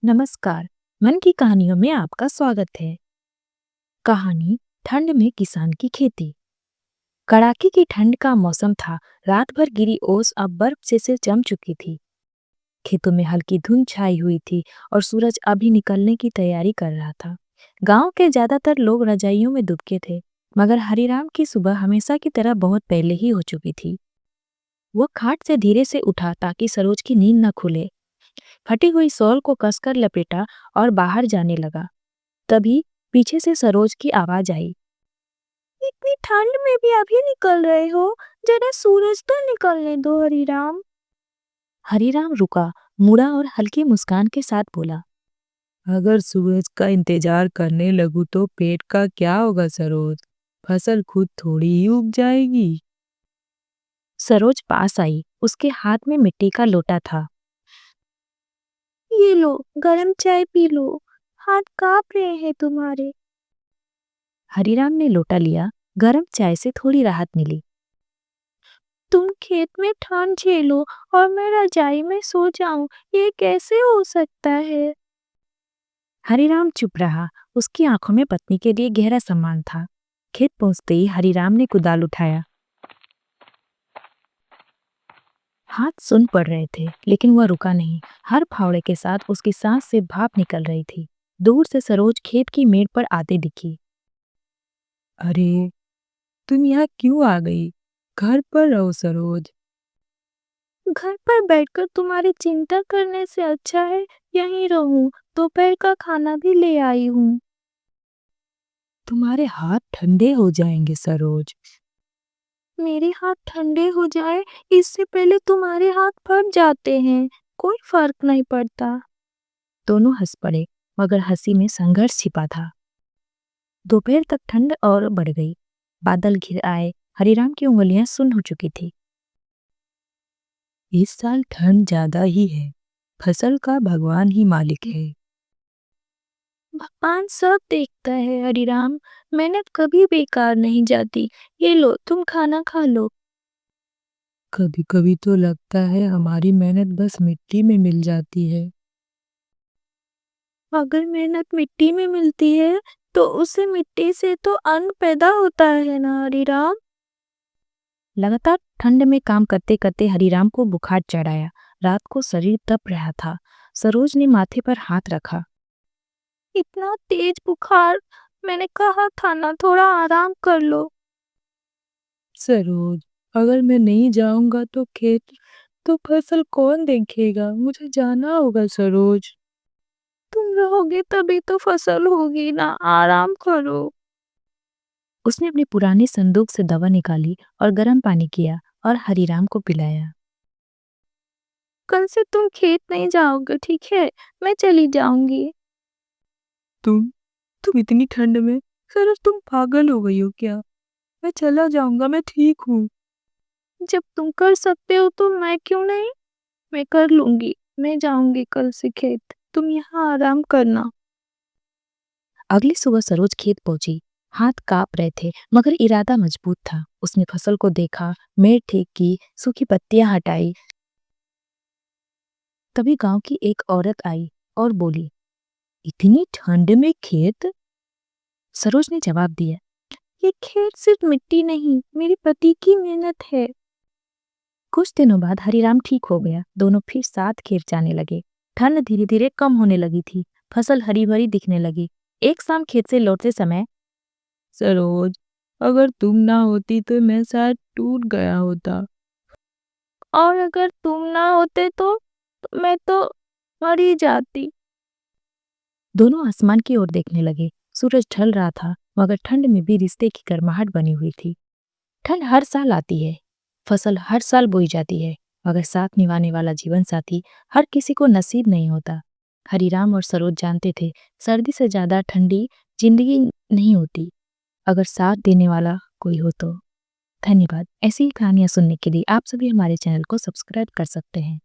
नमस्कार। मन की कहानियों में आपका स्वागत है। कहानी ठंड में किसान की खेती। कड़ाके की ठंड का मौसम था। रात भर गिरी ओस अब बर्फ से जम चुकी थी। खेतों में हल्की धुंध छाई हुई थी और सूरज अभी निकलने की तैयारी कर रहा था। गांव के ज्यादातर लोग रजाइयों में दुबके थे, मगर हरिराम की सुबह हमेशा की तरह बहुत पहले ही हो चुकी थी। वो खाट से धीरे से उठा ताकि सरोज की नींद न खुले। फटी हुई शॉल को कसकर लपेटा और बाहर जाने लगा। तभी पीछे से सरोज की आवाज आई। इतनी ठंड में भी अभी निकल रहे हो? जरा सूरज तो निकलने दो हरिराम। हरिराम रुका, मुड़ा और हल्की मुस्कान के साथ बोला, अगर सूरज का इंतजार करने लगूं तो पेट का क्या होगा सरोज? फसल खुद थोड़ी ही उग जाएगी। सरोज पास आई। उसके हाथ में मिट्टी का लोटा था। ये लो, गरम चाय पी लो, हाथ कांप रहे हैं तुम्हारे। हरिराम ने लोटा लिया। गरम चाय से थोड़ी राहत मिली। तुम खेत में ठंड झेलो और मैं रजाई में सो जाऊं, ये कैसे हो सकता है? हरिराम चुप रहा। उसकी आंखों में पत्नी के लिए गहरा सम्मान था। खेत पहुंचते ही हरिराम ने कुदाल उठाया। हाथ सुन पड़ रहे थे, लेकिन वह रुका नहीं। हर फावड़े के साथ उसकी सांस से भाप निकल रही थी। दूर से सरोज खेत की मेड़ पर आते दिखी। अरे, तुम यहाँ क्यों आ गई? घर पर रहो सरोज। घर पर बैठकर तुम्हारी चिंता करने से अच्छा है यहीं रहूं। दोपहर का खाना भी ले आई हूँ। तुम्हारे हाथ ठंडे हो जाएंगे सरोज। मेरे हाथ ठंडे हो जाए इससे पहले तुम्हारे हाथ फट जाते हैं। कोई फर्क नहीं पड़ता। दोनों हंस पड़े, मगर हंसी में संघर्ष छिपा था। दोपहर तक ठंड और बढ़ गई। बादल घिर आए। हरिराम की उंगलियां सुन्न हो चुकी थी। इस साल ठंड ज्यादा ही है। फसल का भगवान ही मालिक है। भगवान सब देखता है हरिराम। मेहनत कभी बेकार नहीं जाती। ये लो, तुम खाना खा लो। कभी कभी तो लगता है हमारी मेहनत बस मिट्टी में मिल जाती है। अगर मेहनत मिट्टी में मिलती है तो उसे मिट्टी से तो अन्न पैदा होता है ना हरिराम। लगातार ठंड में काम करते करते हरिराम को बुखार चढ़ आया। रात को शरीर तप रहा था। सरोज ने माथे पर हाथ रखा। इतना तेज बुखार, मैंने कहा था ना थोड़ा आराम कर लो। सरोज, अगर मैं नहीं जाऊंगा तो खेत तो फसल कौन देखेगा? मुझे जाना होगा सरोज। तुम रहोगे तभी तो फसल होगी ना, आराम करो। उसने अपने पुराने संदूक से दवा निकाली और गर्म पानी किया और हरिराम को पिलाया। कल से तुम खेत नहीं जाओगे, ठीक है? मैं चली जाऊंगी। तुम तुम इतनी ठंड में? सरोज, तुम पागल हो गई हो क्या? मैं चला जाऊंगा, मैं ठीक हूँ। जब तुम कर सकते हो तो मैं क्यों नहीं? मैं कर लूंगी। मैं जाऊंगी कल से खेत, तुम यहाँ आराम करना। अगली सुबह सरोज खेत पहुंची। हाथ कांप रहे थे, मगर इरादा मजबूत था। उसने फसल को देखा, मेड़ ठीक की, सूखी पत्तियां हटाई। तभी गांव की एक औरत आई और बोली, इतनी ठंड में खेत? सरोज ने जवाब दिया, ये खेत सिर्फ मिट्टी नहीं, मेरे पति की मेहनत है। कुछ दिनों बाद हरिराम ठीक हो गया। दोनों फिर साथ खेत जाने लगे। ठंड धीरे धीरे कम होने लगी थी। फसल हरी भरी दिखने लगी। एक शाम खेत से लौटते समय, सरोज, अगर तुम ना होती तो मैं शायद टूट गया होता। और अगर तुम ना होते तो मैं तो मर ही जाती। दोनों आसमान की ओर देखने लगे। सूरज ढल रहा था, मगर ठंड में भी रिश्ते की गर्माहट बनी हुई थी। ठंड हर साल आती है, फसल हर साल बोई जाती है, मगर साथ निभाने वाला जीवन साथी हर किसी को नसीब नहीं होता। हरिराम और सरोज जानते थे, सर्दी से ज्यादा ठंडी जिंदगी नहीं होती, अगर साथ देने वाला कोई हो तो। धन्यवाद। ऐसी ही कहानियां सुनने के लिए आप सभी हमारे चैनल को सब्सक्राइब कर सकते हैं।